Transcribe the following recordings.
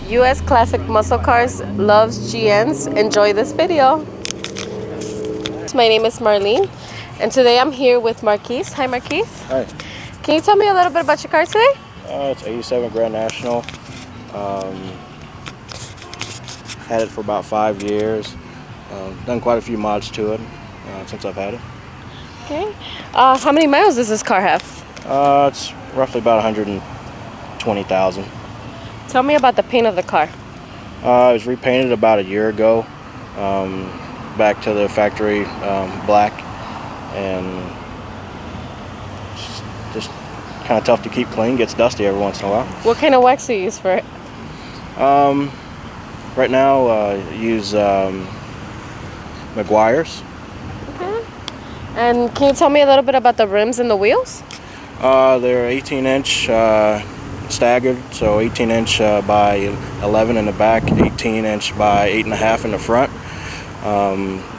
US Classic Muscle Cars loves GNs. Enjoy this video. My name is Marlene, and today I'm here with Marquise. Hi, Marquise. Hi. Can you tell me a little bit about your car today? It's 87 Grand National. Had it for about 5 years. Done quite a few mods to it since I've had it. Okay. How many miles does this car have? It's roughly about 120,000. Tell me about the paint of the car. It was repainted about a year ago, back to the factory black, and just kind of tough to keep clean. Gets dusty every once in a while. What kind of wax do you use for it? Right now, use Meguiar's. Okay. And can you tell me a little bit about the rims and the wheels? They're 18-inch staggered, so 18-inch by 11 in the back, 18-inch by 8.5 in the front.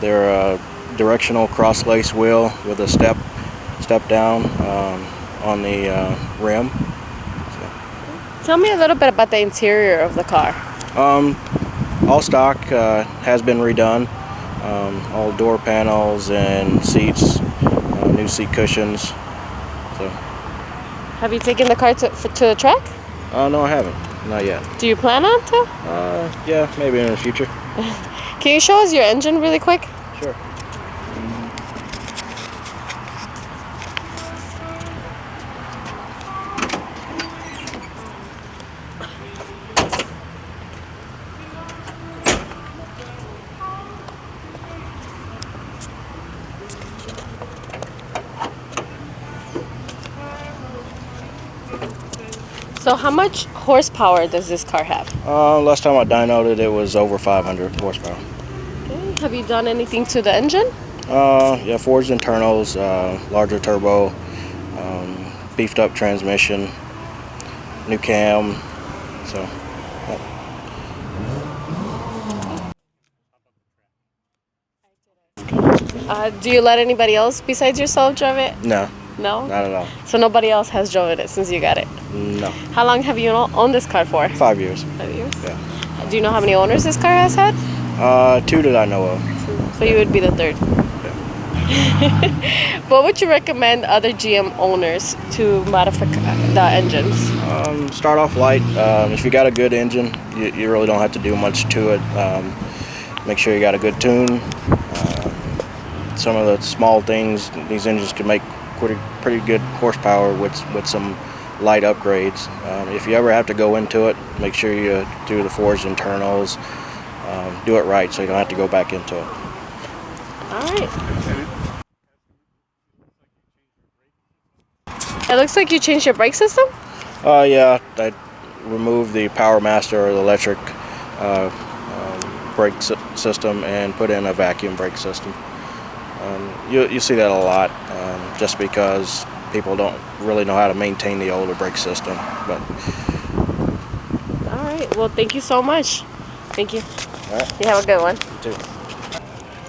They're a directional cross-lace wheel with a step down on the rim. So. Tell me a little bit about the interior of the car. All stock, has been redone. All door panels and seats, new seat cushions. So. Have you taken the car to the track? No, I haven't. Not yet. Do you plan on to? Yeah, maybe in the future. Can you show us your engine really quick? Sure. So how much horsepower does this car have? Last time I dynoed it, it was over 500 horsepower. Okay. Have you done anything to the engine? Yeah, forged internals, larger turbo, beefed up transmission, new cam, so. Do you let anybody else besides yourself drive it? No. No? Not at all. So nobody else has driven it since you got it? No. How long have you owned this ar for? 5 years. 5 years? Yeah. Do you know how many owners this car has had? 2 that I know of. So you would be the third. Yeah. What would you recommend other GM owners to modify the engines? Start off light. If you got a good engine, you really don't have to do much to it. Make sure you got a good tune. Some of the small things, these engines can make pretty good horsepower with some light upgrades. If you ever have to go into it, make sure you do the forged internals. Do it right so you don't have to go back into it. All right. It looks like you changed your brake system? Yeah, I removed the Power Master or the electric brake system and put in a vacuum brake system. You see that a lot, just because people don't really know how to maintain the older brake system. But all right. Well, thank you so much. Thank you. all right. You have a good one. You too.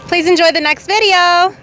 Please enjoy the next video.